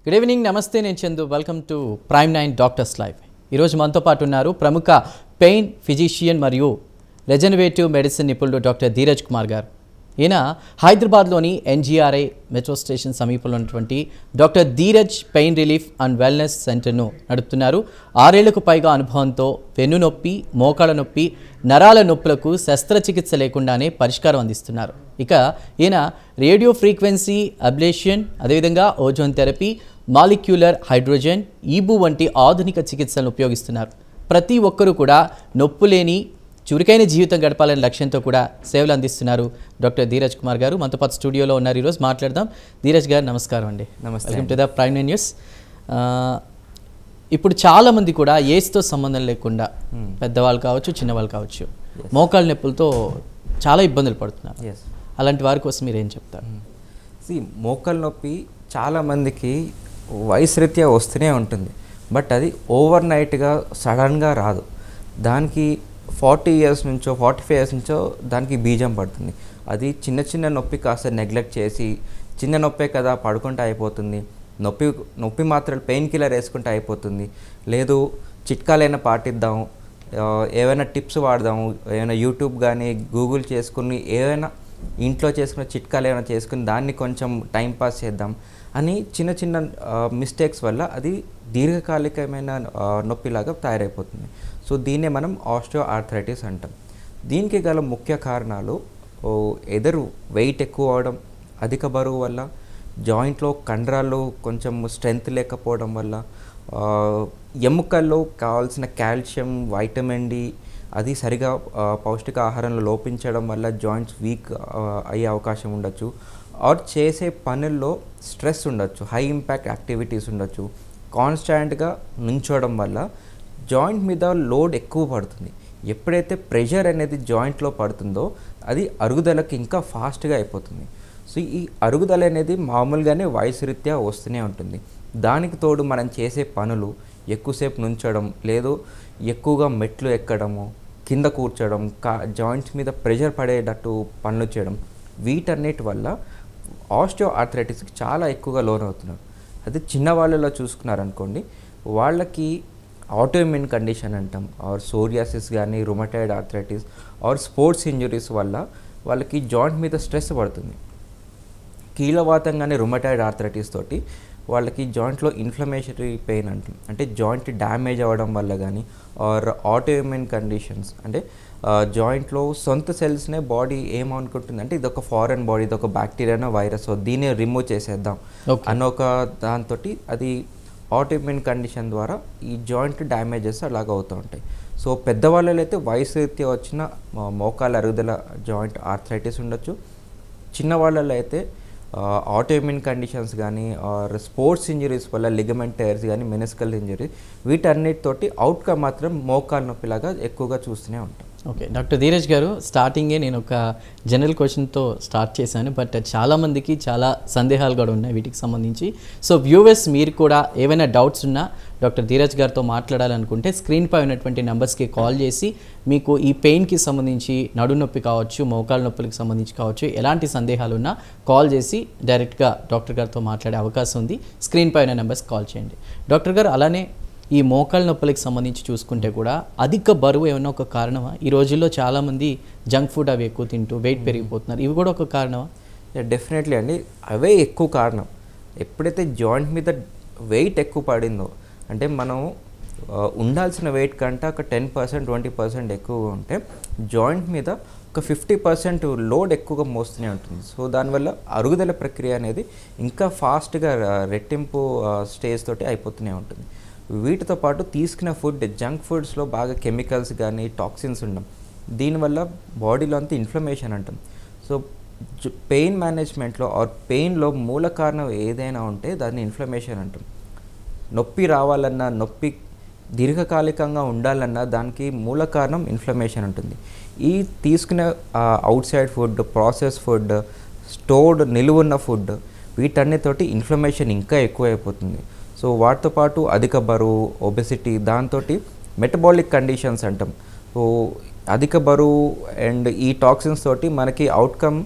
Good evening, నమస్తే. నేను Chandu. Welcome to prime 9 doctors live. ఈరోజు మనతో పాటు ఉన్నారు ప్రముఖ పెయిన్ ఫిజిషియన్ మరియు రెజనరేటివ్ మెడిసిన్ నిపుణుడు డాక్టర్ ధీరజ్ కుమార్ గారు. ఈయన హైదరాబాద్లోని ఎన్జీఆర్ఐ మెట్రో స్టేషన్ సమీపంలో ఉన్నటువంటి doctor Dheeraj pain relief and wellness సెంటర్ను నడుపుతున్నారు. 6 ఏళ్లకు పైగా అనుభవంతో వెన్ను నొప్పి, మోకాళ్ళ నొప్పి, నరాల నొప్పులకు శస్త్రచికిత్స లేకుండానే పరిష్కారం అందిస్తున్నారు. ఇక ఈయన రేడియో ఫ్రీక్వెన్సీ అబ్లేషన్, అదేవిధంగా ఓజోన్ థెరపీ, మాలిక్యులర్ హైడ్రోజన్, ఈబు వంటి ఆధునిక చికిత్సలను ఉపయోగిస్తున్నారు. ప్రతి ఒక్కరూ కూడా నొప్పు లేని చురుకైన జీవితం గడపాలనే లక్ష్యంతో కూడా సేవలు అందిస్తున్నారు డాక్టర్ ధీరజ్ కుమార్ గారు. మనతో పాటు స్టూడియోలో ఉన్నారు. ఈరోజు మాట్లాడదాం. ధీరజ్ గారు నమస్కారం అండి. నమస్తే. Welcome to the prime 9 news. ఇప్పుడు చాలామంది కూడా ఏజ్తో సంబంధం లేకుండా పెద్దవాళ్ళు కావచ్చు, చిన్నవాళ్ళు కావచ్చు, మోకాళ్ళ నొప్పులతో చాలా ఇబ్బందులు పడుతున్నారు. అలాంటి వారి కోసం మీరు ఏం చెప్తారు? మోకాళ్ళ నొప్పి చాలామందికి వయసు రీత్యా వస్తూనే ఉంటుంది. బట్ అది ఓవర్ నైట్గా సడన్గా రాదు. దానికి 40 ఇయర్స్ నుంచో 45 ఇయర్స్ నుంచో దానికి బీజం పడుతుంది. అది చిన్న చిన్న నొప్పి కాస్త నెగ్లెక్ట్ చేసి చిన్న నొప్పే కదా పడుకుంటే అయిపోతుంది, నొప్పి మాత్రం పెయిన్ కిల్లర్ వేసుకుంటే అయిపోతుంది, లేదు చిట్కాలైనా పాటిద్దాం, ఏవైనా టిప్స్ వాడదాము, ఏమైనా యూట్యూబ్ కానీ గూగుల్ చేసుకుని ఏవైనా ఇంట్లో చేసుకున్న చిట్కాలు ఏమైనా చేసుకుని దాన్ని కొంచెం టైంపాస్ చేద్దాం అని చిన్న చిన్న మిస్టేక్స్ వల్ల అది దీర్ఘకాలికమైన నొప్పిలాగా తయారైపోతుంది. సో దీన్నే మనం ఆస్టియో ఆర్థరైటిస్ అంటాం. దీనికి గల ముఖ్య కారణాలు ఎదరు వెయిట్ ఎక్కువ అవడం, అధిక బరువు వల్ల, జాయింట్లో కండరాలు కొంచెం స్ట్రెంగ్త్ లేకపోవడం వల్ల, ఎముకల్లో కావాల్సిన కాల్షియం, వైటమిన్ డి అది సరిగా పౌష్టిక ఆహారంలో లోపించడం వల్ల జాయింట్స్ వీక్ అయ్యే అవకాశం ఉండొచ్చు. ఆర్ చేసే పనుల్లో స్ట్రెస్ ఉండొచ్చు, హై ఇంపాక్ట్ యాక్టివిటీస్ ఉండొచ్చు. కాన్స్టాంట్గా నుంచోవడం వల్ల జాయింట్ మీద లోడ్ ఎక్కువ పడుతుంది. ఎప్పుడైతే ప్రెషర్ అనేది జాయింట్లో పడుతుందో అది అరుగుదలకి ఇంకా ఫాస్ట్గా అయిపోతుంది. సో ఈ అరుగుదల అనేది మామూలుగానే వయసు రీత్యా వస్తూనే ఉంటుంది. దానికి తోడు మనం చేసే పనులు ఎక్కువసేపు నుంచడం, లేదు ఎక్కువగా మెట్లు ఎక్కడము, కింద కూర్చోడం, జాయింట్స్ మీద ప్రెషర్ పడేటట్టు పనులు చేయడం, వీటన్నిటి వల్ల ఆస్టియో ఆర్థరైటిస్కి చాలా ఎక్కువగా లోనవుతున్నారు. అది చిన్నవాళ్ళలో చూసుకున్నారనుకోండి, వాళ్ళకి ఆటోఇమ్యూన్ కండిషన్ అంటాం, ఆర్ సోరియాసిస్ కానీ, rheumatoid arthritis or sports injuries వల్ల వాళ్ళకి జాయింట్ మీద స్ట్రెస్ పడుతుంది. కీళ్ళవాతం కానీ రుమటాయిడ్ ఆర్థరైటిస్ తోటి వాళ్ళకి జాయింట్లో ఇన్ఫ్లమేటరీ పెయిన్ అంటాం, అంటే జాయింట్ డ్యామేజ్ అవ్వడం వల్ల కానీ, ఆర్ ఆటోఇమ్యూన్ కండిషన్స్ అంటే జాయింట్లో సొంత సెల్స్నే బాడీ ఏమనుకుంటుంది అంటే ఇది ఒక ఫారెన్ బాడీ, ఇది ఒక బ్యాక్టీరియానో వైరస్, దీన్ని రిమూవ్ చేసేద్దాం అన్న ఒక దాంతో అది ఆటోఇమ్యూన్ కండిషన్ ద్వారా ఈ జాయింట్ డ్యామేజెస్ అలాగ అవుతూ ఉంటాయి. సో పెద్దవాళ్ళలో అయితే వయసు రీత్యా వచ్చిన మోకాళ్ళ అరుగుదల జాయింట్ ఆర్థరైటిస్ ఉండొచ్చు. చిన్నవాళ్ళలో అయితే ఆటోఇమ్యూన్ కండిషన్స్ కానీ ఆర్ స్పోర్ట్స్ ఇంజరీస్ వల్ల లిగమెంట్ టైర్స్ కానీ, మెనిస్కల్ ఇంజరీ, వీటన్నిటితోటి అవుట్కమ్ మాత్రం మోకాళ్ళ నొప్పిలాగా ఎక్కువగా చూస్తూనే ఉంటాం. ఓకే డాక్టర్ ధీరజ్ గారు, స్టార్టింగే నేను ఒక జనరల్ క్వశ్చన్తో స్టార్ట్ చేశాను. బట్ చాలామందికి చాలా సందేహాలు కూడా ఉన్నాయి వీటికి సంబంధించి. సో వ్యూవర్స్, మీరు కూడా ఏవైనా డౌట్స్ ఉన్నా డాక్టర్ ధీరజ్ గారితో మాట్లాడాలనుకుంటే స్క్రీన్పై ఉన్నటువంటి నెంబర్స్కి కాల్ చేసి మీకు ఈ పెయిన్కి సంబంధించి, నడు నొప్పి కావచ్చు, మోకాళ్ళ నొప్పులకు సంబంధించి కావచ్చు, ఎలాంటి సందేహాలు ఉన్నా కాల్ చేసి డైరెక్ట్గా డాక్టర్ గారితో మాట్లాడే అవకాశం ఉంది. స్క్రీన్పై ఉన్న నెంబర్స్కి కాల్ చేయండి. డాక్టర్ గారు, అలానే ఈ మోకాళ్ళ నొప్పులకు సంబంధించి చూసుకుంటే కూడా అధిక బరువు ఏమన్నా ఒక కారణమా? ఈ రోజుల్లో చాలామంది జంక్ ఫుడ్ అవి ఎక్కువ తింటూ వెయిట్ పెరిగిపోతున్నారు, ఇవి కూడా ఒక కారణమా? డెఫినెట్లీ అండి, అవే ఎక్కువ కారణం. ఎప్పుడైతే జాయింట్ మీద వెయిట్ ఎక్కువ పడిందో, అంటే మనం ఉండాల్సిన వెయిట్ కంటే ఒక 10%, 20% ఎక్కువగా ఉంటే జాయింట్ మీద ఒక 50% లోడ్ ఎక్కువగా మోస్తూనే ఉంటుంది. సో దానివల్ల అరుగుదల ప్రక్రియ అనేది ఇంకా ఫాస్ట్గా రెట్టింపు స్టేజ్ తోటి అయిపోతూనే ఉంటుంది. వీటితో పాటు తీసుకున్న ఫుడ్, జంక్ ఫుడ్స్లో బాగా కెమికల్స్ కానీ, టాక్సిన్స్ ఉండడం, దీనివల్ల బాడీలో అంతా ఇన్ఫ్లమేషన్ అంటాం. సో పెయిన్ మేనేజ్మెంట్లో ఆర్ పెయిన్లో మూల కారణం ఏదైనా ఉంటే దాన్ని ఇన్ఫ్లమేషన్ అంటాం. నొప్పి రావాలన్నా, నొప్పి దీర్ఘకాలికంగా ఉండాలన్నా దానికి మూల కారణం ఇన్ఫ్లమేషన్ ఉంటుంది. ఈ తీసుకునే outside food, process food, stored నిలువున్న ఫుడ్, వీటన్నిటితోటి ఇన్ఫ్లమేషన్ ఇంకా ఎక్కువైపోతుంది. సో వాటితో పాటు అధిక బరువు, ఒబెసిటీ, దాంతో మెటబాలిక్ కండిషన్స్ అంటాం. సో అధిక బరువు అండ్ ఈ టాక్సిన్స్ తోటి మనకి అవుట్కమ్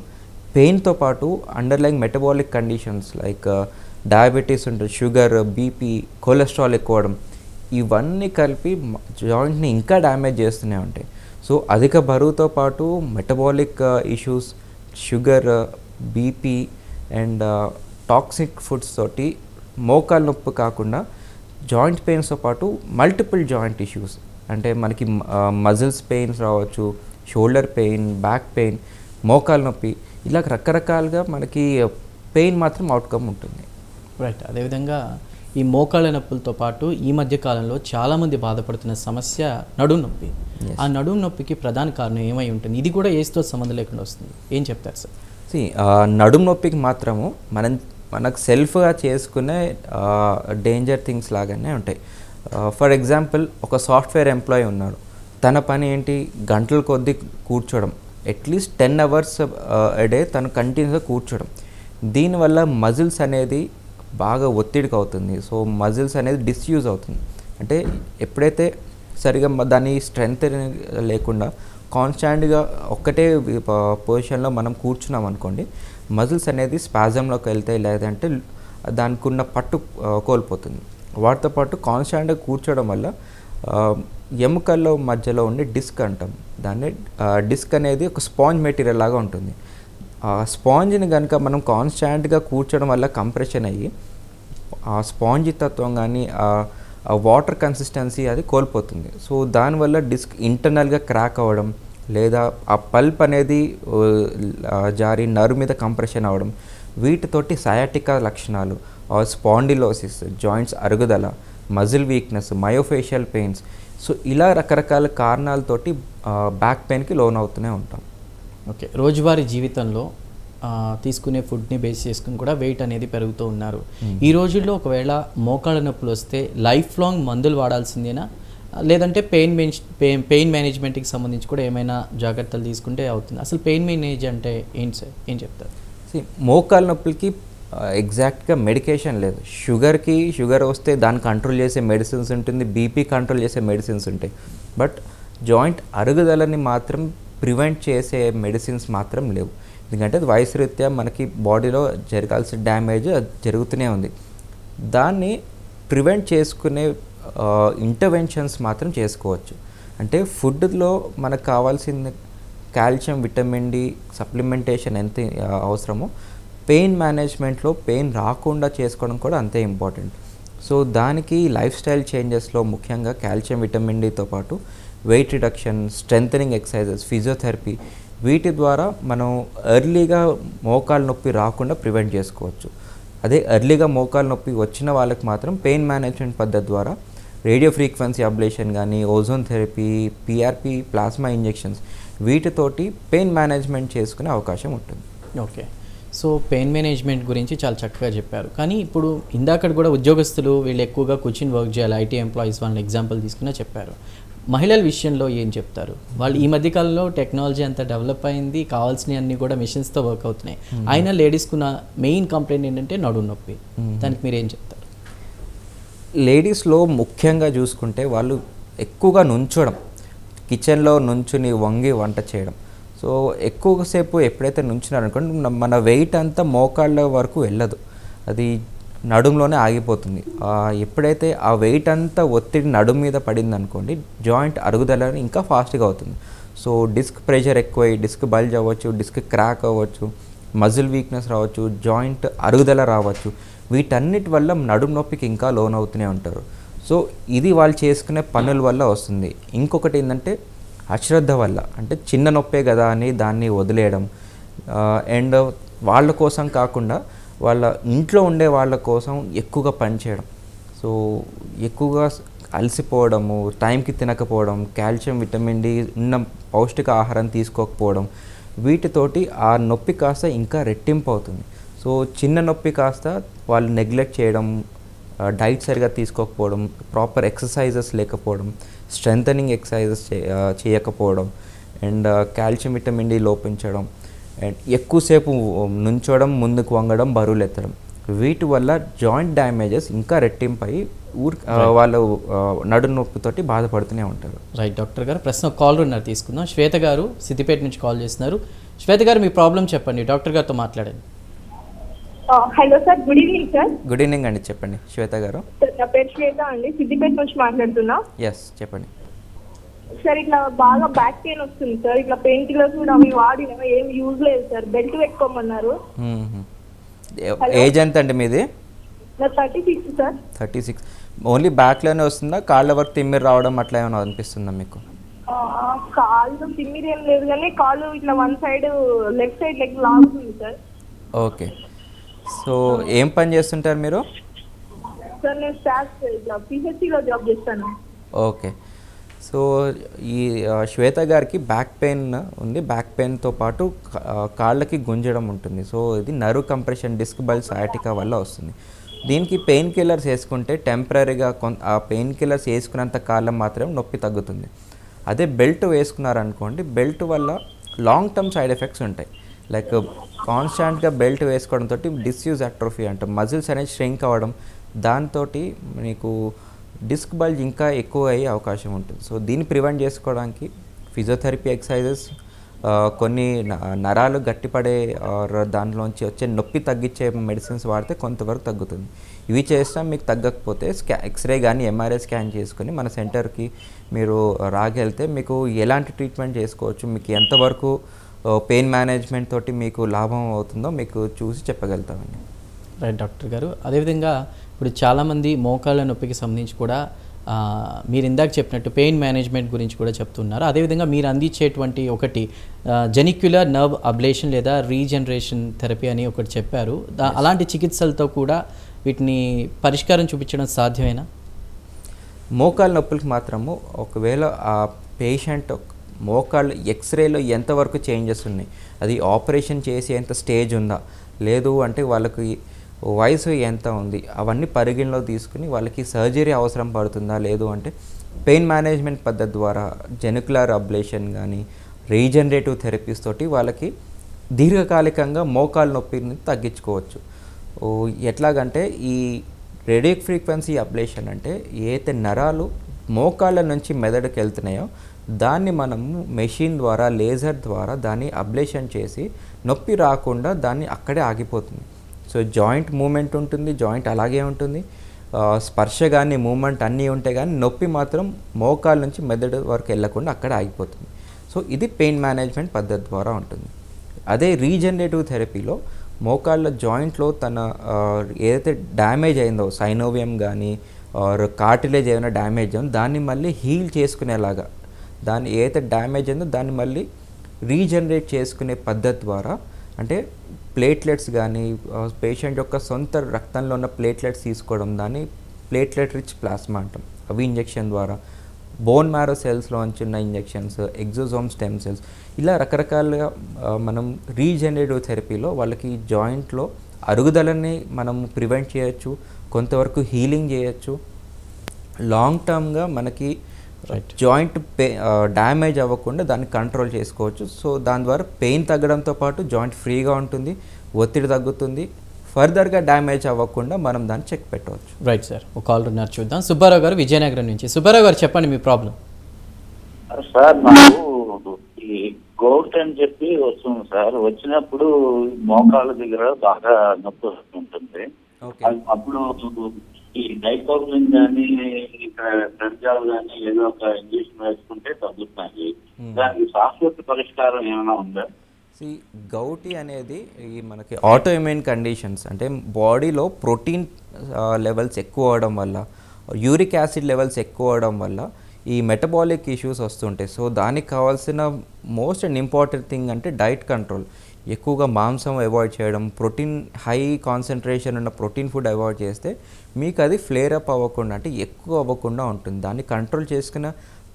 పెయిన్తో పాటు underline metabolic conditions like diabetes ఉంటుంది, షుగర్, బీపీ, కొలెస్ట్రాల్ ఎక్కువ అవడం, ఇవన్నీ కలిపి జాయింట్ని ఇంకా డ్యామేజ్ చేస్తూనే ఉంటాయి. సో అధిక బరువుతో పాటు metabolic issues, sugar, BP and toxic foods తోటి మోకాలు నొప్పి కాకుండా జాయింట్ పెయిన్స్తో పాటు మల్టిపుల్ జాయింట్ ఇష్యూస్ అంటే మనకి మజిల్స్ పెయిన్స్ రావచ్చు, షోల్డర్ పెయిన్, బ్యాక్ పెయిన్, మోకాలు నొప్పి, ఇలా రకరకాలుగా మనకి పెయిన్ మాత్రం అవుట్కమ్ ఉంటుంది. రైట్. అదేవిధంగా ఈ మోకాళ్ళ నొప్పులతో పాటు ఈ మధ్య కాలంలో చాలామంది బాధపడుతున్న సమస్య నడుము నొప్పి. ఆ నడుము నొప్పికి ప్రధాన కారణం ఏమై ఉంటుంది? ఇది కూడా ఏజ్తో సంబంధం లేకుండా వస్తుంది. ఏం చెప్తారు సార్? నడుము నొప్పికి మాత్రము మనకు సెల్ఫ్గా చేసుకునే డేంజర్ థింగ్స్ లాగానే ఉంటాయి. ఫర్ ఎగ్జాంపుల్, ఒక సాఫ్ట్వేర్ ఎంప్లాయీ ఉన్నాడు, తన పని ఏంటి, గంటల కొద్దీ కూర్చోవడం, అట్లీస్ట్ 10 hours a day తను కంటిన్యూస్గా కూర్చోవడం. దీనివల్ల మజిల్స్ అనేది బాగా ఒత్తిడికి అవుతుంది. సో మజిల్స్ అనేది డిస్యూజ్ అవుతుంది. అంటే ఎప్పుడైతే సరిగా దాని స్ట్రెంగ్త్ లేకుండా కాన్స్టాంట్గా ఒక్కటే పొజిషన్లో మనం కూర్చున్నాం అనుకోండి, మజిల్స్ అనేది స్పాజంలోకి వెళ్తాయి, లేదంటే దానికి ఉన్న పట్టు కోల్పోతుంది. వాటితో పాటు కాన్స్టాంట్గా కూర్చోవడం వల్ల ఎముకల్లో మధ్యలో ఉండే డిస్క్ అంటాం దాన్ని. డిస్క్ అనేది ఒక స్పాంజ్ మెటీరియల్ లాగా ఉంటుంది. ఆ స్పాంజ్ని కనుక మనం కాన్స్టాంట్గా కూర్చోవడం వల్ల కంప్రెషన్ అయ్యి ఆ స్పాంజీ తత్వం కానీ ఆ వాటర్ కన్సిస్టెన్సీ అది కోల్పోతుంది. సో దానివల్ల డిస్క్ ఇంటర్నల్గా క్రాక్ అవ్వడం, లేదా ఆ పల్ప్ అనేది జారి నర్వ్ మీద కంప్రెషన్ అవ్వడం, వీటితోటి సయాటికా లక్షణాలు, స్పాండిలోసిస్, జాయింట్స్ అరుగుదల, muscle weakness, myofascial pains, so ఇలా రకరకాల కారణాలతోటి బ్యాక్ పెయిన్కి లోన్ అవుతూనే ఉంటాం. ఓకే. రోజువారీ జీవితంలో తీసుకునే ఫుడ్ని బేస్ చేసుకుని కూడా వెయిట్ అనేది పెరుగుతూ ఉన్నారు. ఈ రోజుల్లో ఒకవేళ మోకాళ్ళ నొప్పులు వస్తే లైఫ్ లాంగ్ మందులు వాడాల్సిందేనా, లేదంటే పెయిన్ మేనేజ్మెంట్కి సంబంధించి కూడా ఏమైనా జాగ్రత్తలు తీసుకుంటే అవుతుంది? అసలు పెయిన్ మేనేజ్ అంటే ఏంటి సార్, ఏం చెప్తారు? మోకాళ్ళ నొప్పులకి ఎగ్జాక్ట్గా మెడికేషన్ లేదు. షుగర్ వస్తే దాన్ని కంట్రోల్ చేసే మెడిసిన్స్ ఉంటుంది, బీపీ కంట్రోల్ చేసే మెడిసిన్స్ ఉంటాయి. బట్ జాయింట్ అరుగుదలని మాత్రం ప్రివెంట్ చేసే మెడిసిన్స్ మాత్రం లేవు. ఎందుకంటే వయసు రీత్యా మనకి బాడీలో జరగాల్సిన డ్యామేజ్ జరుగుతూనే ఉంది. దాన్ని ప్రివెంట్ చేసుకునే ఇంటర్వెన్షన్స్ మాత్రం చేసుకోవచ్చు. అంటే ఫుడ్లో మనకు కావాల్సిన కాల్షియం, విటమిన్ డి సప్లిమెంటేషన్ ఎంత అవసరమో పెయిన్ మేనేజ్మెంట్లో పెయిన్ రాకుండా చేసుకోవడం కూడా అంతే ఇంపార్టెంట్. సో దానికి లైఫ్ స్టైల్ చేంజెస్లో ముఖ్యంగా కాల్షియం, విటమిన్ డితో పాటు weight reduction, strengthening exercises, physiotherapy, వీటి ద్వారా మనం ఎర్లీగా మోకాలు నొప్పి రాకుండా ప్రివెంట్ చేసుకోవచ్చు. అదే ఎర్లీగా మోకాలు నొప్పి వచ్చిన వాళ్ళకి మాత్రం పెయిన్ మేనేజ్మెంట్ పద్ధతి ద్వారా రేడియో ఫ్రీక్వెన్సీ అబ్లేషన్ కానీ, ozone therapy, PRP, plasma injections, వీటితోటి పెయిన్ మేనేజ్మెంట్ చేసుకునే అవకాశం ఉంటుంది. ఓకే. సో పెయిన్ మేనేజ్మెంట్ గురించి చాలా చక్కగా చెప్పారు. కానీ ఇప్పుడు ఇందాక కూడా ఉద్యోగస్తులు వీళ్ళు ఎక్కువగా కూర్చుని వర్క్ చేయాలి, ఐటీ ఎంప్లాయీస్ వాళ్ళని ఎగ్జాంపుల్ తీసుకునే చెప్పారు. మహిళల విషయంలో ఏం చెప్తారు? వాళ్ళు ఈ మధ్యకాలంలో టెక్నాలజీ అంతా డెవలప్ అయింది, కావాల్సినవి అన్నీ కూడా మిషన్స్తో వర్క్ అవుతున్నాయి. అయినా లేడీస్కున్న మెయిన్ కంప్లైంట్ ఏంటంటే నడుము నొప్పి. దానికి మీరు ఏం చెప్తారు? లేడీస్లో ముఖ్యంగా చూసుకుంటే వాళ్ళు ఎక్కువగా నుంచోడం, కిచెన్లో నుంచుని వంగి వంట చేయడం. సో ఎక్కువసేపు ఎప్పుడైతే నుంచున్నారనుకోండి, మన వెయిట్ అంతా మోకాళ్ళ వరకు వెళ్ళదు, అది నడుములోనే ఆగిపోతుంది. ఎప్పుడైతే ఆ వెయిట్ అంతా ఒత్తిడి నడుము మీద పడింది అనుకోండి, జాయింట్ అరుగుదల ఇంకా ఫాస్ట్గా అవుతుంది. సో డిస్క్ ప్రెషర్ ఎక్కువై డిస్క్ బల్జ్ అవ్వచ్చు, డిస్క్ క్రాక్ అవ్వచ్చు, మజిల్ వీక్నెస్ రావచ్చు, జాయింట్ అరుగుదల రావచ్చు. వీటన్నిటి వల్ల నడుము నొప్పికి ఇంకా లోన్ అవుతూనే ఉంటారు. సో ఇది వాళ్ళు చేసుకునే పనుల వల్ల వస్తుంది. ఇంకొకటి ఏంటంటే అశ్రద్ధ వల్ల, అంటే చిన్న నొప్పే కదా అని దాన్ని వదిలేయడం, అండ్ వాళ్ళ కోసం కాకుండా వాళ్ళ ఇంట్లో ఉండే వాళ్ళ కోసం ఎక్కువగా పనిచేయడం. సో ఎక్కువగా అలసిపోవడము, టైంకి తినకపోవడం, కాల్షియం, విటమిన్ డి ఉన్న పౌష్టిక ఆహారం తీసుకోకపోవడం, వీటితోటి ఆ నొప్పి కాస్త ఇంకా రెట్టింపు అవుతుంది. సో చిన్న నొప్పి కాస్త వాళ్ళు నెగ్లెక్ట్ చేయడం, డైట్ సరిగా తీసుకోకపోవడం, ప్రాపర్ ఎక్సర్సైజెస్ లేకపోవడం, స్ట్రెంథనింగ్ ఎక్సర్సైజెస్ చేయకపోవడం, అండ్ కాల్షియం, విటమిన్ డి లోపించడం, అండ్ ఎక్కువసేపు నుంచోవడం, ముందుకు వంగడం, బరువులు ఎత్తడం, వీటి వల్ల జాయింట్ డ్యామేజెస్ ఇంకా రెట్టింపై వాళ్ళు నడుము నొప్పితోటి బాధపడుతూనే ఉంటారు. రైట్ డాక్టర్ గారు. ప్రశ్న కాలర్ ఉన్నారు, తీసుకుందాం. శ్వేత గారు సిద్దిపేట నుంచి కాల్ చేస్తున్నారు. శ్వేత గారు, మీ ప్రాబ్లం చెప్పండి, డాక్టర్ గారితో మాట్లాడండి. Hello sir, good evening sir. Good evening అండి, చెప్పండి శ్వేత గారు. సార్ నా పేరు శ్వేత అండి, సిద్దిపేట నుంచి మాట్లాడుతున్నా. ఎస్, చెప్పండి. సార్ ఇట్లా బాగా బ్యాక్ పెయిన్ వస్తుంది సార్. ఇట్లా పెయిన్ కిల్లర్స్ కూడా అవి వాడినా ఏం యూజ్ లేదు సార్. బెల్ట్ పెట్టుకోమన్నారు. ఏజ్ ఎంత అండి మీది? నా 36 సార్. 36. ఓన్లీ బ్యాక్లోనే వస్తుందా? కాళ్ళ వరకు తిమ్మిరి రావడం అట్లా ఏమైనా అనిపిస్తుందా మీకు? కాళ్ళు తిమ్మిరి ఏం లేదు కానీ కాళ్ళు ఇట్లా one side left side leg లాగుతుంది సార్. ఓకే. సో ఏం పని చేస్తుంటారు మీరు? సార్ నేను స్టాఫ్ ఇట్లా పిహెచ్సిలో జాబ్ చేస్తాను. ఓకే. సో ఈ శ్వేత గారికి బ్యాక్ పెయిన్ ఉంది. బ్యాక్ పెయిన్తో పాటు కాళ్ళకి గుంజడం ఉంటుంది. సో ఇది nerve compression, disc bulge, sciatica వల్ల వస్తుంది. దీనికి పెయిన్ కిల్లర్స్ వేసుకుంటే టెంపరీగా ఆ పెయిన్ కిల్లర్స్ వేసుకున్నంత కాలం మాత్రం నొప్పి తగ్గుతుంది. అదే బెల్ట్ వేసుకున్నారనుకోండి, బెల్ట్ వల్ల లాంగ్ టర్మ్ సైడ్ ఎఫెక్ట్స్ ఉంటాయి. లైక్ కాన్స్టాంట్గా బెల్ట్ వేసుకోవడంతో డిస్యూజ్ అట్రోఫీ అంటాం, మజిల్స్ అనేది ష్రింక్ అవ్వడం, దాంతో మీకు డిస్క్ బల్జ్ ఇంకా ఎక్కువ అయ్యే అవకాశం ఉంటుంది. సో దీన్ని ప్రివెంట్ చేసుకోవడానికి ఫిజియోథెరపీ ఎక్సర్సైజెస్, కొన్ని నరాలు గట్టిపడే దానిలోంచి వచ్చే నొప్పి తగ్గించే మెడిసిన్స్ వాడితే కొంతవరకు తగ్గుతుంది. ఇవి చేసినా మీకు తగ్గకపోతే ఎక్స్రే కానీ ఎంఆర్ఐ స్కాన్ చేసుకొని మన సెంటర్కి మీరు రాగలిగితే మీకు ఎలాంటి ట్రీట్మెంట్ చేసుకోవచ్చు, మీకు ఎంతవరకు పెయిన్ మేనేజ్మెంట్ తోటి మీకు లాభం అవుతుందో మీకు చూసి చెప్పగలుగుతామండి. రైట్ డాక్టర్ గారు. అదేవిధంగా ఇప్పుడు చాలామంది మోకాళ్ళ నొప్పికి సంబంధించి కూడా మీరు ఇందాక చెప్పినట్టు పెయిన్ మేనేజ్మెంట్ గురించి కూడా చెప్తున్నారు. అదేవిధంగా మీరు అందించేటువంటి ఒకటి జెనిక్యులర్ నర్వ్ అబ్లేషన్ లేదా రీజనరేషన్ థెరపీ అని ఒకటి చెప్పారు. అలాంటి చికిత్సలతో కూడా వీటిని పరిష్కారం చూపించడం సాధ్యమేనా? మోకాళ్ళ నొప్పులకి మాత్రము ఒకవేళ ఆ పేషెంట్ మోకాళ్ళు ఎక్స్రేలో ఎంతవరకు చేంజెస్ ఉన్నాయి, అది ఆపరేషన్ చేసి ఎంత స్టేజ్ ఉందా, లేదు అంటే వాళ్ళకి వయసు ఎంత ఉంది, అవన్నీ పరిగణలో తీసుకుని వాళ్ళకి సర్జరీ అవసరం పడుతుందా, లేదు అంటే పెయిన్ మేనేజ్మెంట్ పద్ధతి ద్వారా జెనిక్యులర్ అబ్లేషన్ కానీ రీజనరేటివ్ థెరపీస్ తోటి వాళ్ళకి దీర్ఘకాలికంగా మోకాళ్ళ నొప్పిని తగ్గించుకోవచ్చు. ఎట్లాగంటే ఈ రేడియో ఫ్రీక్వెన్సీ అబ్లేషన్ అంటే ఏదైతే నరాలు మోకాళ్ళ నుంచి మెదడుకి వెళ్తున్నాయో దాన్ని మనము మెషిన్ ద్వారా, లేజర్ ద్వారా దాన్ని అబ్లేషన్ చేసి నొప్పి రాకుండా దాన్ని అక్కడే ఆగిపోతుంది. సో జాయింట్ మూమెంట్ ఉంటుంది, జాయింట్ అలాగే ఉంటుంది, స్పర్శ కానీ మూమెంట్ అన్నీ ఉంటాయి, కానీ నొప్పి మాత్రం మోకాళ్ళ నుంచి మెదడు వరకు వెళ్ళకుండా అక్కడ ఆగిపోతుంది. సో ఇది పెయిన్ మేనేజ్మెంట్ పద్ధతి ద్వారా ఉంటుంది. అదే రీజనరేటివ్ థెరపీలో మోకాళ్ళ జాయింట్లో తన ఏదైతే డ్యామేజ్ అయిందో సైనోవియం కానీ కార్టిలేజ్ ఏమైనా డ్యామేజ్ అయిందో దాన్ని మళ్ళీ హీల్ చేసుకునేలాగా, దాన్ని ఏదైతే డ్యామేజ్ అయిందో దాన్ని మళ్ళీ రీజనరేట్ చేసుకునే పద్ధతి ద్వారా, అంటే ప్లేట్లెట్స్ కానీ పేషెంట్ యొక్క సొంత రక్తంలో ఉన్న ప్లేట్లెట్స్ తీసుకోవడం, దాన్ని ప్లేట్లెట్ రిచ్ ప్లాస్మా అంటాం, అవి ఇంజెక్షన్ ద్వారా, బోన్ మ్యారో సెల్స్లో ఉన్న ఇంజెక్షన్స్, ఎగ్జోసోమ్ స్టెమ్ సెల్స్, ఇలా రకరకాలుగా మనం రీజనరేటివ్ థెరపీలో వాళ్ళకి జాయింట్లో అరుగుదలని మనం ప్రివెంట్ చేయొచ్చు, కొంతవరకు హీలింగ్ చేయొచ్చు, లాంగ్ టర్మ్గా మనకి జాయింట్ డ్యామేజ్ అవ్వకుండా దాన్ని కంట్రోల్ చేసుకోవచ్చు. సో దాని ద్వారా పెయిన్ తగ్గడంతో పాటు జాయింట్ ఫ్రీగా ఉంటుంది, ఒత్తిడి తగ్గుతుంది, ఫర్దర్గా డ్యామేజ్ అవ్వకుండా మనం దాన్ని చెక్ పెట్టవచ్చు. రైట్ సార్, ఒక కాల్ ఉన్నారు చూద్దాం. సుబ్బారావు గారు విజయనగరం నుంచి. సుబ్బారావు గారు చెప్పండి మీ ప్రాబ్లం. సార్ నాకు ఈ గౌట్ అని చెప్పి వస్తుంది సార్, వచ్చినప్పుడు మోకాళ్ళ దగ్గర బాగా నొప్పి వస్తుంటుంది. అప్పుడు ఈ డైకోఫ్లిన్ కానీ ఇక్కడ ట్రెడ్జాల్ కానీ ఏదో ఒక ఇంజక్షన్ వేసుకుంటే తగ్గుతుంది. దానికి శాశ్వత పరిష్కారం ఏమైనా ఉందా? గౌటీ అనేది ఈ మనకి ఆటో ఇమ్యూన్ కండిషన్స్, అంటే బాడీలో ప్రోటీన్ లెవెల్స్ ఎక్కువ అవడం వల్ల, యూరిక్ యాసిడ్ లెవెల్స్ ఎక్కువ అవడం వల్ల ఈ మెటబాలిక్ ఇష్యూస్ వస్తుంటాయి. సో దానికి కావాల్సిన మోస్ట్ అండ్ ఇంపార్టెంట్ థింగ్ అంటే డైట్ కంట్రోల్, ఎక్కువగా మాంసం అవాయిడ్ చేయడం, ప్రోటీన్ హై కాన్సన్ట్రేషన్ ఉన్న ప్రోటీన్ ఫుడ్ అవాయిడ్ చేస్తే మీకు అది ఫ్లేర్ అప్ అవ్వకుండా, అంటే ఎక్కువ అవ్వకుండా ఉంటుంది. దాన్ని కంట్రోల్ చేసుకున్న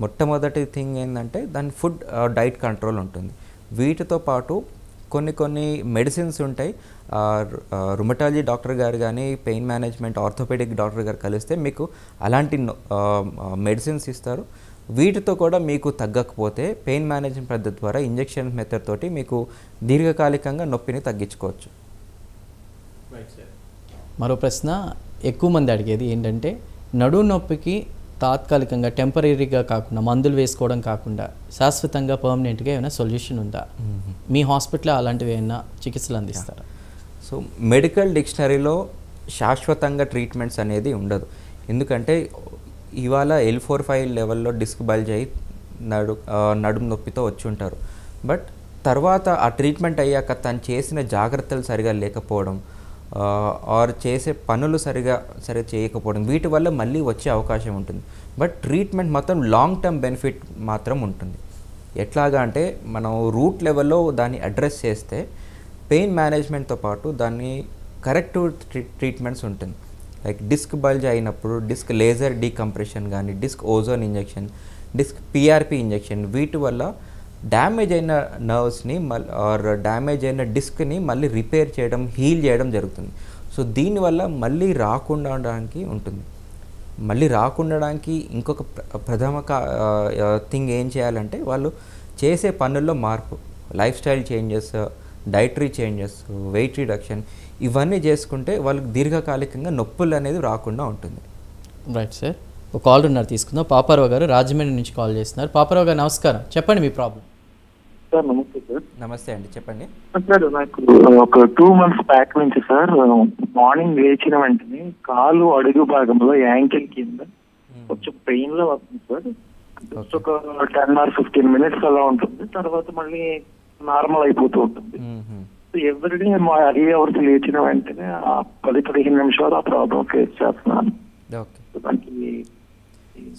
మొట్టమొదటి థింగ్ ఏంటంటే దాని ఫుడ్ డైట్ కంట్రోల్ ఉంటుంది. వీటితో పాటు కొన్ని మెడిసిన్స్ ఉంటాయి. రుమటాలజీ డాక్టర్ గారు కానీ పెయిన్ మేనేజ్మెంట్ ఆర్థోపెడిక్ డాక్టర్ గారు కలిస్తే మీకు అలాంటి మెడిసిన్స్ ఇస్తారు. వీటితో కూడా మీకు తగ్గకపోతే పెయిన్ మేనేజ్మెంట్ పద్ధతి ద్వారా ఇంజెక్షన్ మెథడ్ తోటి మీకు దీర్ఘకాలికంగా నొప్పిని తగ్గించుకోవచ్చు. మరో ప్రశ్న ఎక్కువ మంది అడిగేది ఏంటంటే, నడుము నొప్పికి తాత్కాలికంగా టెంపరీగా కాకుండా మందులు వేసుకోవడం కాకుండా శాశ్వతంగా పర్మనెంట్గా ఏమైనా సొల్యూషన్ ఉందా? మీ హాస్పిటల్లో అలాంటివి ఏమైనా చికిత్సలు అందిస్తారా? సో మెడికల్ డిక్షనరీలో శాశ్వతంగా ట్రీట్మెంట్స్ అనేది ఉండదు. ఎందుకంటే ఇవాళ L4-5 లెవెల్లో డిస్క్ బల్జ్ అయ్యి నడుము నొప్పితో వచ్చి ఉంటారు. బట్ తర్వాత ఆ ట్రీట్మెంట్ అయ్యాక తను చేసిన జాగ్రత్తలు సరిగా లేకపోవడం ఆర్ చేసే పనులు సరిగా చేయకపోవడం వీటి వల్ల మళ్ళీ వచ్చే అవకాశం ఉంటుంది. బట్ ట్రీట్మెంట్ మాత్రం లాంగ్ టర్మ్ బెనిఫిట్ మాత్రం ఉంటుంది. ఎట్లాగా అంటే మనం రూట్ లెవెల్లో దాన్ని అడ్రస్ చేస్తే పెయిన్ మేనేజ్మెంట్తో పాటు దాన్ని కరెక్టివ్ ట్రీట్మెంట్స్ ఉంటుంది. లైక్ డిస్క్ బల్జ్ అయినప్పుడు డిస్క్ లేజర్ డీకంప్రెషన్ కానీ, disc ozone injection, disc PRP injection, వీటి వల్ల డ్యామేజ్ అయిన నర్వ్స్ని ఆర్ డ్యామేజ్ అయిన డిస్క్ని మళ్ళీ రిపేర్ చేయడం, హీల్ చేయడం జరుగుతుంది. సో దీనివల్ల మళ్ళీ రాకుండా ఉండడానికి ఉంటుంది. మళ్ళీ రాకుండడానికి ఇంకొక ప్రథమ థింగ్ ఏం చేయాలంటే వాళ్ళు చేసే పనుల్లో మార్పు, life style changes, dietary changes, weight reduction ఇవన్నీ చేసుకుంటే వాళ్ళకి దీర్ఘకాలికంగా నొప్పులు అనేది రాకుండా ఉంటుంది. Right sir. ఒక కాల్ ఉన్నారు, తీసుకుందాం. పాపారావు గారు రాజమండ్రి నుంచి కాల్ చేస్తున్నారు. పాపారావు గారు నమస్కారం, చెప్పండి మీ ప్రాబ్లం. సార్ నమస్తే సార్. నమస్తే అండి, చెప్పండి. సార్ నాకు ఒక 2 months బ్యాక్ నుంచి సార్ మార్నింగ్ లేచిన వెంటనే కాలు అడుగు భాగంలో యాంకిల్ కింద కొంచెం పెయిన్ లో వస్తుంది సార్. జస్ట్ ఒక 10 or 15 minutes అలా ఉంటుంది, తర్వాత మళ్ళీ నార్మల్ అయిపోతూ ఉంటుంది. ఎవ్రీడే అర్లీ అవర్స్ లేచిన వెంటనే 10-15 నిమిషాలు ఆ ప్రాబ్లం ఫేస్ చేస్తున్నాను. ఓకే.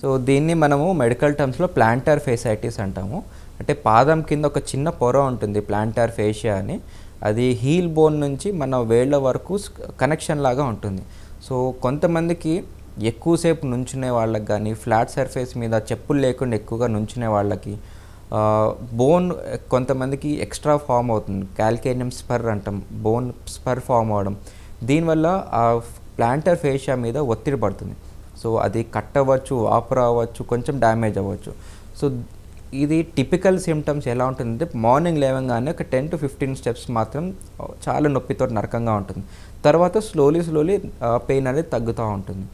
సో దీన్ని మనము మెడికల్ టర్మ్స్లో ప్లాంటార్ ఫేసైటిస్ అంటాము. అంటే పాదం కింద ఒక చిన్న పొర ఉంటుంది, ప్లాంటార్ ఫేషియా అని. అది హీల్ బోన్ నుంచి మన వేళ్ళ వరకు కనెక్షన్ లాగా ఉంటుంది. సో కొంతమందికి ఎక్కువసేపు నుంచునే వాళ్ళకి కానీ, ఫ్లాట్ సర్ఫేస్ మీద చెప్పులు లేకుండా ఎక్కువగా నుంచునే వాళ్ళకి బోన్ కొంతమందికి ఎక్స్ట్రా ఫామ్ అవుతుంది, క్యాల్కేనియం స్పర్ అంటాం, బోన్ స్పర్ ఫామ్ అవడం. దీనివల్ల ఆ ప్లాంటార్ ఫేషియా మీద ఒత్తిడి పడుతుంది. సో అది కట్ అవ్వచ్చు, వాపు అవ్వచ్చు, కొంచెం డ్యామేజ్ అవ్వచ్చు. సో ఇది టిపికల్ సిమ్టమ్స్ ఎలా ఉంటుందంటే మార్నింగ్ లేవగానే ఒక 10 to 15 స్టెప్స్ మాత్రం చాలా నొప్పితో నరకంగా ఉంటుంది. తర్వాత స్లోలీ పెయిన్ అనేది తగ్గుతూ ఉంటుంది.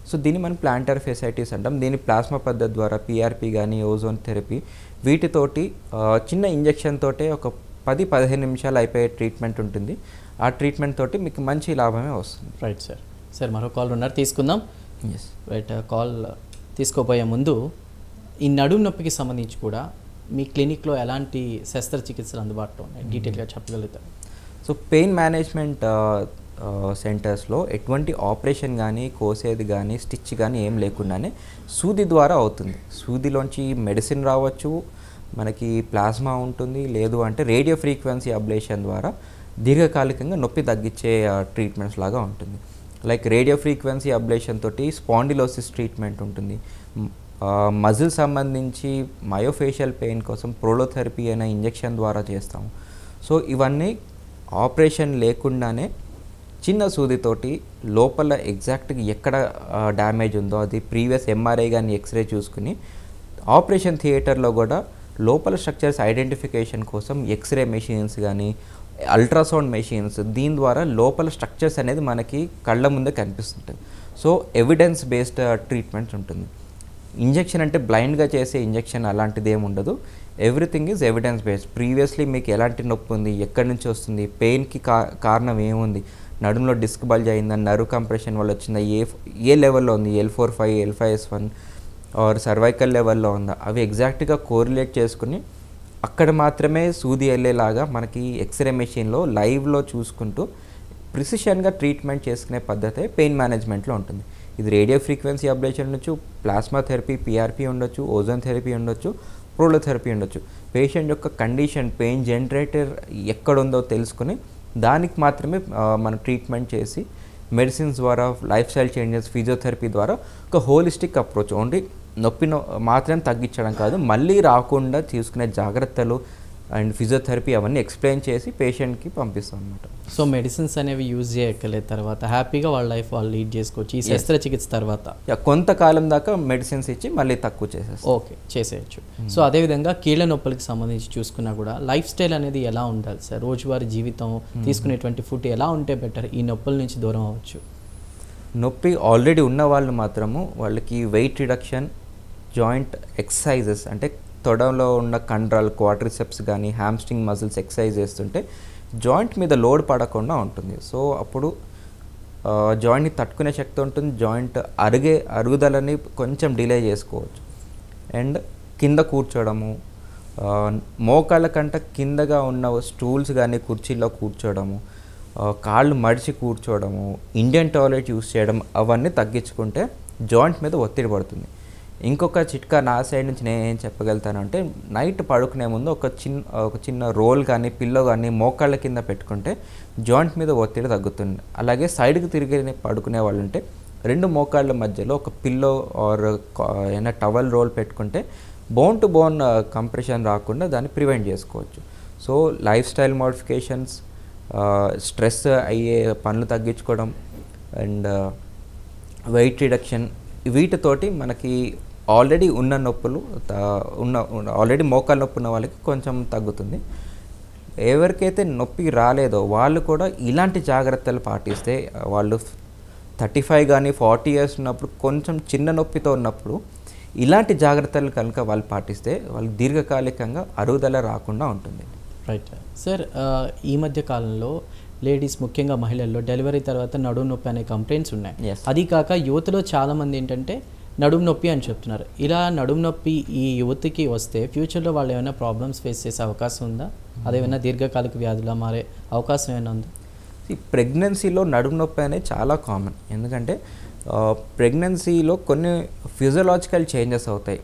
సో దీన్ని మనం ప్లాంటార్ ఫేసైటిస్ అంటాం. దీన్ని ప్లాస్మా పద్ధతి ద్వారా PRP కానీ, ఓజోన్ థెరపీ వీటితోటి చిన్న ఇంజెక్షన్ తోటే ఒక 10-15 నిమిషాలు అయిపోయే ట్రీట్మెంట్ ఉంటుంది. ఆ ట్రీట్మెంట్ తోటి మీకు మంచి లాభమే వస్తుంది. Right sir. సార్ మరో కాల్ ఉన్నారు, తీసుకుందాం. ఎస్. రైట్. కాల్ తీసుకోపోయే ముందు ఈ నడుము నొప్పికి సంబంధించి కూడా మీ క్లినిక్లో ఎలాంటి శస్త్రచికిత్సలు అందుబాటులో ఉన్నాయి, డీటెయిల్గా చెప్పగలుగుతారు? సో పెయిన్ మేనేజ్మెంట్ సెంటర్స్లో ఎటువంటి ఆపరేషన్ కానీ, కోసేది కానీ, స్టిచ్ కానీ ఏం లేకుండానే సూది ద్వారా అవుతుంది. సూదిలోంచి మెడిసిన్ రావచ్చు, మనకి ప్లాస్మా ఉంటుంది, లేదు అంటే రేడియో ఫ్రీక్వెన్సీ అబ్లేషన్ ద్వారా దీర్ఘకాలికంగా నొప్పి తగ్గించే ట్రీట్మెంట్స్ లాగా ఉంటుంది. లైక్ రేడియో ఫ్రీక్వెన్సీ అబ్లేషన్ తోటి స్పాండిలోసిస్ ట్రీట్మెంట్ ఉంటుంది. మజిల్ సంబంధించి మయోఫేషియల్ పెయిన్ కోసం ప్రోలోథెరపీ అనే ఇంజెక్షన్ ద్వారా చేస్తాము. సో ఇవన్నీ ఆపరేషన్ లేకుండానే చిన్న సూదితోటి లోపల ఎగ్జాక్ట్గా ఎక్కడ డ్యామేజ్ ఉందో అది ప్రీవియస్ MRI కానీ, ఎక్స్రే చూసుకుని ఆపరేషన్ థియేటర్లో కూడా లోపల స్ట్రక్చర్స్ ఐడెంటిఫికేషన్ కోసం ఎక్స్రే మెషిన్స్ కానీ, అల్ట్రాసౌండ్ మెషిన్స్, దీని ద్వారా లోపల స్ట్రక్చర్స్ అనేది మనకి కళ్ళ ముందే కనిపిస్తుంటాయి. సో ఎవిడెన్స్ బేస్డ్ ట్రీట్మెంట్స్ ఉంటుంది. ఇంజెక్షన్ అంటే బ్లైండ్గా చేసే ఇంజెక్షన్ అలాంటిది ఏమి ఉండదు. Everything is evidence based. Previously మీకు ఎలాంటి నొప్పి ఉంది, ఎక్కడి నుంచి వస్తుంది, పెయిన్కి కారణం ఏముంది, నడుములో డిస్క్ బల్జ్ అయిందా, నర్వ్ కంప్రెషన్ వల్ల వచ్చిందా, ఏ లెవెల్లో ఉంది, L4-5, L5S1 ఆర్ సర్వైకల్ లెవెల్లో ఉందా, అవి ఎగ్జాక్ట్గా కోరిలేట్ చేసుకుని అక్కడ మాత్రమే సూది వెళ్ళేలాగా మనకి ఎక్స్రే మెషిన్లో లైవ్లో చూసుకుంటూ ప్రిసిషన్గా ట్రీట్మెంట్ చేసుకునే పద్ధతే పెయిన్ మేనేజ్మెంట్లో ఉంటుంది. ఇది రేడియో ఫ్రీక్వెన్సీ అబ్లేషన్ ఉండొచ్చు, ప్లాస్మా థెరపీ PRP ఉండొచ్చు, ఓజోన్ థెరపీ ఉండొచ్చు, ప్రోలోథెరపీ ఉండొచ్చు. పేషెంట్ యొక్క కండిషన్, పెయిన్ జనరేటర్ ఎక్కడుందో తెలుసుకుని దానికి మాత్రమే మనం ట్రీట్మెంట్ చేసి మెడిసిన్స్ ద్వారా, లైఫ్ స్టైల్ చేంజెస్, ఫిజియోథెరపీ ద్వారా ఒక హోలిస్టిక్ అప్రోచ్, ఓన్లీ నొప్పి మాత్రం తగ్గించడం కాదు, మళ్ళీ రాకుండా తీసుకునే జాగ్రత్తలు అండ్ ఫిజియోథెరపీ అవన్నీ ఎక్స్ప్లెయిన్ చేసి పేషెంట్కి పంపిస్తాం అనమాట. సో మెడిసిన్స్ అనేవి యూజ్ చేయక్కలేదు, తర్వాత హ్యాపీగా వాళ్ళ లైఫ్ వాళ్ళు లీడ్ చేసుకోవచ్చు ఈ శస్త్రచికిత్స తర్వాత. కొంతకాలం దాకా మెడిసిన్స్ ఇచ్చి మళ్ళీ తక్కువ చేసేస్తాం. ఓకే, చేసేయచ్చు. సో అదేవిధంగా కీళ్ళ నొప్పులకి సంబంధించి చూసుకున్నా కూడా లైఫ్ స్టైల్ అనేది ఎలా ఉండాలి సార్? రోజువారీ జీవితం, తీసుకునేటువంటి ఫుడ్ ఎలా ఉంటే బెటర్, ఈ నొప్పుల నుంచి దూరం అవ్వచ్చు? నొప్పి ఆల్రెడీ ఉన్న వాళ్ళు మాత్రము వాళ్ళకి వెయిట్ రిడక్షన్, జాయింట్ ఎక్సర్సైజెస్ అంటే తొడలో ఉన్న కండరాలు, క్వాడ్రిసెప్స్ కానీ, హ్యామ్స్ట్రింగ్ మజిల్స్ ఎక్సర్సైజ్ చేస్తుంటే జాయింట్ మీద లోడ్ పడకుండా ఉంటుంది. సో అప్పుడు జాయింట్ని తట్టుకునే శక్తి ఉంటుంది, జాయింట్ అరుగుదలని కొంచెం డిలే చేసుకోవచ్చు. అండ్ కింద కూర్చోవడము, మోకాళ్ళ కంటే కిందగా ఉన్న స్టూల్స్ కానీ కుర్చీల్లో కూర్చోవడము, కాళ్ళు మడిచి కూర్చోవడము, ఇండియన్ టాయిలెట్ యూస్ చేయడం, అవన్నీ తగ్గించుకుంటే జాయింట్ మీద ఒత్తిడి పడుతుంది. ఇంకొక చిట్కా నా సైడ్ నుంచి నేను ఏం చెప్పగలుగుతానంటే, నైట్ పడుకునే ముందు ఒక చిన్న రోల్ కానీ పిల్లో కానీ మోకాళ్ళ కింద పెట్టుకుంటే జాయింట్ మీద ఒత్తిడి తగ్గుతుంది. అలాగే సైడ్కి తిరిగి పడుకునే వాళ్ళు ఉంటే 2 మోకాళ్ళ మధ్యలో ఒక పిల్లో ఆర్ ఏమైనా టవల్ రోల్ పెట్టుకుంటే బోన్ టు బోన్ కంప్రెషన్ రాకుండా దాన్ని ప్రివెంట్ చేసుకోవచ్చు. So life style modifications, stress అయ్యే పనులు తగ్గించుకోవడం అండ్ వెయిట్ రిడక్షన్, వీటితోటి మనకి ఆల్రెడీ ఉన్న నొప్పులు ఆల్రెడీ మోకాలు నొప్పి ఉన్న వాళ్ళకి కొంచెం తగ్గుతుంది. ఎవరికైతే నొప్పి రాలేదో వాళ్ళు కూడా ఇలాంటి జాగ్రత్తలు పాటిస్తే, వాళ్ళు 35 కానీ 40 ఇయర్స్ ఉన్నప్పుడు కొంచెం చిన్న నొప్పితో ఉన్నప్పుడు ఇలాంటి జాగ్రత్తలు కనుక వాళ్ళు పాటిస్తే వాళ్ళు దీర్ఘకాలికంగా అరుగుదల రాకుండా ఉంటుంది. రైట్ సార్, ఈ మధ్య కాలంలో లేడీస్ ముఖ్యంగా మహిళల్లో డెలివరీ తర్వాత నడుము నొప్పి అనే కంప్లైంట్స్ ఉన్నాయి. అది కాక యువతలో చాలామంది ఏంటంటే నడుము నొప్పి అని చెప్తున్నారు. ఇలా నడుము నొప్పి ఈ యువతికి వస్తే ఫ్యూచర్లో వాళ్ళు ఏమైనా ప్రాబ్లమ్స్ ఫేస్ చేసే అవకాశం ఉందా? అదేమైనా దీర్ఘకాలిక వ్యాధులా మారే అవకాశం ఏమైనా ఉందా? ఈ ప్రెగ్నెన్సీలో నడుము నొప్పి అనేది చాలా కామన్. ఎందుకంటే ప్రెగ్నెన్సీలో కొన్ని ఫిజియోలాజికల్ చేంజెస్ అవుతాయి.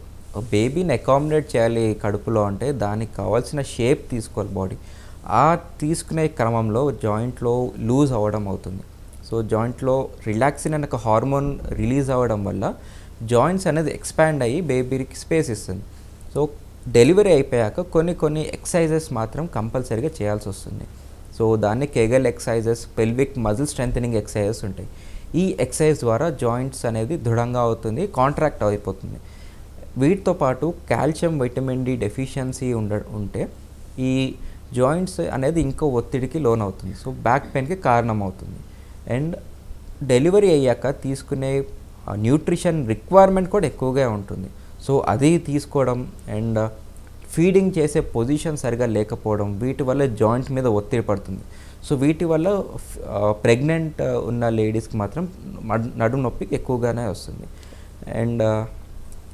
బేబీని అకామిడేట్ చేయాలి కడుపులో అంటే దానికి కావాల్సిన షేప్ తీసుకోవాలి బాడీ. ఆ తీసుకునే క్రమంలో జాయింట్లో లూజ్ అవ్వడం అవుతుంది. సో జాయింట్లో రిలాక్సిన్ అనే ఒక హార్మోన్ రిలీజ్ అవ్వడం వల్ల జాయింట్స్ అనేది ఎక్స్పాండ్ అయ్యి బేబీకి స్పేస్ ఇస్తుంది. సో డెలివరీ అయిపోయాక కొన్ని ఎక్సర్సైజెస్ మాత్రం కంపల్సరీగా చేయాల్సి వస్తుంది. సో దాన్ని Kegel exercises, pelvic muscle strengthening exercises ఉంటాయి. ఈ ఎక్సర్సైజ్ ద్వారా జాయింట్స్ అనేది దృఢంగా అవుతుంది, కాంట్రాక్ట్ అయిపోతుంది. వీటితో పాటు కాల్షియం, విటమిన్ డి డెఫిషియన్సీ ఉంటే ఈ జాయింట్స్ అనేది ఇంకో ఒత్తిడికి లోనవుతుంది. సో బ్యాక్ పెయిన్కి కారణం అవుతుంది. అండ్ డెలివరీ అయ్యాక తీసుకునే న్యూట్రిషన్ రిక్వైర్మెంట్ కూడా ఎక్కువగా ఉంటుంది. సో అది తీసుకోవడం అండ్ ఫీడింగ్ చేసే పొజిషన్ సరిగా లేకపోవడం, వీటి వల్ల జాయింట్ మీద ఒత్తిడి పడుతుంది. సో వీటి వల్ల ప్రెగ్నెంట్ ఉన్న లేడీస్కి మాత్రం నడుము నొప్పి ఎక్కువగానే వస్తుంది. అండ్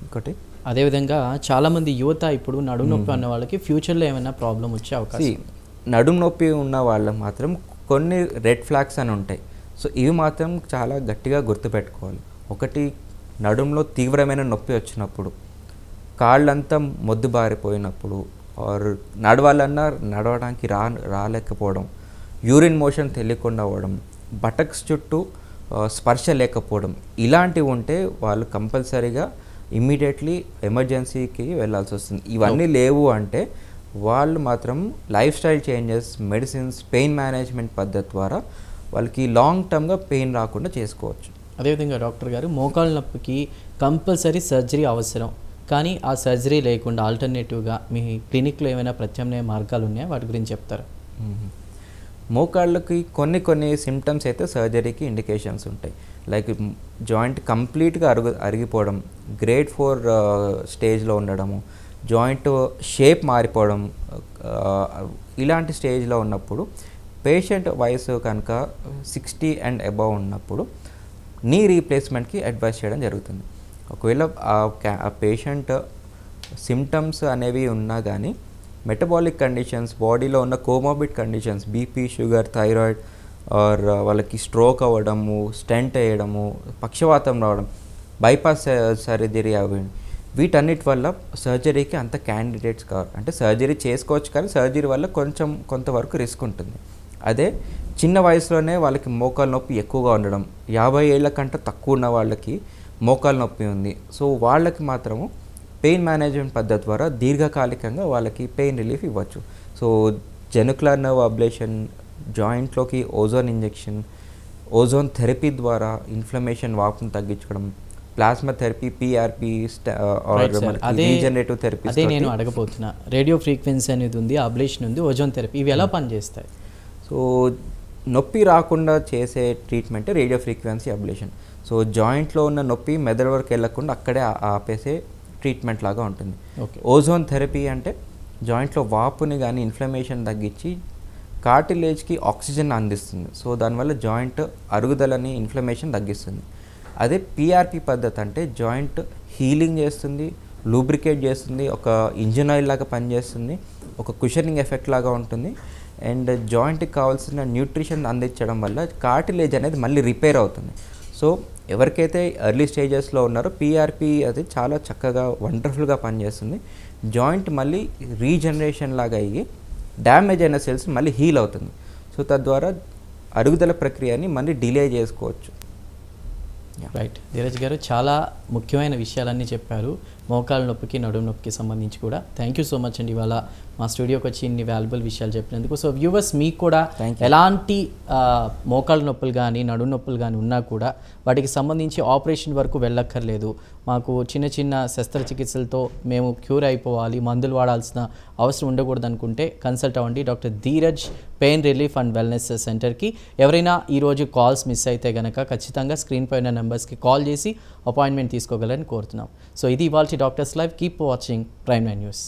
ఇంకోటి అదేవిధంగా చాలామంది యువత ఇప్పుడు నడుము నొప్పి అన్న వాళ్ళకి ఫ్యూచర్లో ఏమైనా ప్రాబ్లం వచ్చే అవకాశం? నడుము నొప్పి ఉన్న వాళ్ళకి మాత్రం కొన్ని రెడ్ ఫ్లాగ్స్ అని ఉంటాయి. సో ఇవి మాత్రం చాలా గట్టిగా గుర్తుపెట్టుకోవాలి. ఒకటి, నడుములో తీవ్రమైన నొప్పి వచ్చినప్పుడు, కాళ్ళంతా మొద్దుబారిపోయినప్పుడు, ఆర్ నడవాలన్నా నడవడానికి రాలేకపోవడం, యూరిన్ మోషన్ తెలియకుండా అవ్వడం, బటక్స్ చుట్టూ స్పర్శ లేకపోవడం, ఇలాంటివి ఉంటే వాళ్ళు కంపల్సరీగా ఇమ్మీడియట్లీ ఎమర్జెన్సీకి వెళ్ళాల్సి వస్తుంది. ఇవన్నీ లేవు అంటే వాళ్ళు మాత్రం life style changes, medicines, pain management పద్ధతి ద్వారా వాళ్ళకి లాంగ్ టర్మ్గా పెయిన్ రాకుండా చేసుకోవచ్చు. అదేవిధంగా డాక్టర్ గారు, మోకాళ్ళ నొప్పికి కంపల్సరీ సర్జరీ అవసరం, కానీ ఆ సర్జరీ లేకుండా ఆల్టర్నేటివ్గా మీ క్లినిక్లో ఏమైనా ప్రత్యామ్నాయ మార్గాలు ఉన్నాయా? వాటి గురించి చెప్తారా? మోకాళ్ళకి కొన్ని సిమ్టమ్స్ అయితే సర్జరీకి ఇండికేషన్స్ ఉంటాయి. లైక్ జాయింట్ కంప్లీట్గా అరిగిపోవడం, గ్రేడ్ 4 స్టేజ్లో ఉండడము, జాయింట్ షేప్ మారిపోవడం, ఇలాంటి స్టేజ్లో ఉన్నప్పుడు పేషెంట్ వయసు కనుక 60 అండ్ అబవ్ ఉన్నప్పుడు నీ రీప్లేస్మెంట్కి అడ్వైస్ చేయడం జరుగుతుంది. ఒకవేళ ఆ పేషెంట్ సిమ్టమ్స్ అనేవి ఉన్నా కానీ మెటబాలిక్ కండిషన్స్, బాడీలో ఉన్న comorbid conditions, BP, sugar, thyroid or వాళ్ళకి స్ట్రోక్ అవ్వడము, స్టెంట్ వేయడము, పక్షవాతం రావడం, బైపాస్ సర్జరీ అవి, వీటన్నిటి వల్ల సర్జరీకి అంత క్యాండిడేట్స్ కావాలి. అంటే సర్జరీ చేసుకోవచ్చు కానీ సర్జరీ వల్ల కొంతవరకు రిస్క్ ఉంటుంది. అదే చిన్న వయసులోనే వాళ్ళకి మోకాలు నొప్పి ఎక్కువగా ఉండడం, 50 ఏళ్ల కంటే తక్కువ ఉన్న వాళ్ళకి మోకాలు నొప్పి ఉంది. సో వాళ్ళకి మాత్రము పెయిన్ మేనేజ్మెంట్ పద్ధతి ద్వారా దీర్ఘకాలికంగా వాళ్ళకి పెయిన్ రిలీఫ్ ఇవ్వచ్చు. సో జెనుకులర్ నర్వ్ అబ్లేషన్, జాయింట్లోకి ఓజోన్ ఇంజెక్షన్, ఓజోన్ థెరపీ ద్వారా ఇన్ఫ్లమేషన్, వాపును తగ్గించడం, plasma therapy, PRP, regenerative therapy. అదే నేను అడగబోతున్నా, రేడియో ఫ్రీక్వెన్సీ అనేది ఉంది, అబ్లేషన్ ఉంది, ఓజోన్ థెరపీ, ఇవి ఎలా పనిచేస్తాయి? సో నొప్పి రాకుండా చేసే treatment radio frequency ablation. So జాయింట్లో ఉన్న నొప్పి మెదడు వరకు వెళ్ళకుండా అక్కడే ఆపేసే ట్రీట్మెంట్ లాగా ఉంటుంది. ఓజోన్ థెరపీ అంటే జాయింట్లో వాపుని కానీ ఇన్ఫ్లమేషన్ తగ్గించి కార్టిలేజ్కి ఆక్సిజన్ అందిస్తుంది. సో దానివల్ల జాయింట్ అరుగుదలని ఇన్ఫ్లమేషన్ తగ్గిస్తుంది. అదే పిఆర్పి పద్ధతి అంటే జాయింట్ హీలింగ్ చేస్తుంది, లూబ్రికేట్ చేస్తుంది, ఒక ఇంజిన్ ఆయిల్ లాగా పనిచేస్తుంది, ఒక కుషనింగ్ ఎఫెక్ట్ లాగా ఉంటుంది. అండ్ జాయింట్కి కావాల్సిన న్యూట్రిషన్ అందించడం వల్ల కార్టిలేజ్ అనేది మళ్ళీ రిపేర్ అవుతుంది. సో ఎవరికైతే ఎర్లీ స్టేజెస్లో ఉన్నారో పిఆర్పి అది చాలా చక్కగా వండర్ఫుల్గా పనిచేస్తుంది. జాయింట్ మళ్ళీ రీజనరేషన్ లాగా అయ్యి డ్యామేజ్ అయిన సెల్స్ మళ్ళీ హీల్ అవుతుంది. సో తద్వారా అరుగుదల ప్రక్రియని మళ్ళీ డిలే చేసుకోవచ్చు. రైట్, ధీరజ్ గారు చాలా ముఖ్యమైన విషయాలన్నీ చెప్పారు, మోకాళ్ళ నొప్పికి నడుము నొప్పికి సంబంధించి కూడా. థ్యాంక్ యూ సో మచ్ అండి ఇవాళ మా స్టూడియోకి వచ్చి ఇన్ని వాల్యుబుల్ విషయాలు చెప్పినందుకు. సో వ్యూవర్స్, మీకు కూడా ఎలాంటి మోకాళ్ళ నొప్పులు కానీ నడుము నొప్పులు కానీ ఉన్నా కూడా వాటికి సంబంధించి ఆపరేషన్ వరకు వెళ్ళక్కర్లేదు, మాకు చిన్న చిన్న శస్త్రచికిత్సలతో మేము క్యూర్ అయిపోవాలి, మందులు వాడాల్సిన అవసరం ఉండకూడదు అనుకుంటే కన్సల్ట్ అవ్వండి doctor Dheeraj pain relief and wellness సెంటర్కి. ఎవరైనా ఈరోజు కాల్స్ మిస్ అయితే కనుక ఖచ్చితంగా స్క్రీన్ పైన నెంబర్స్కి కాల్ చేసి అపాయింట్మెంట్ తీసుకోగలని కోరుతున్నాం. సో ఇది ఇవాల్టి doctors live. Keep watching prime nine news.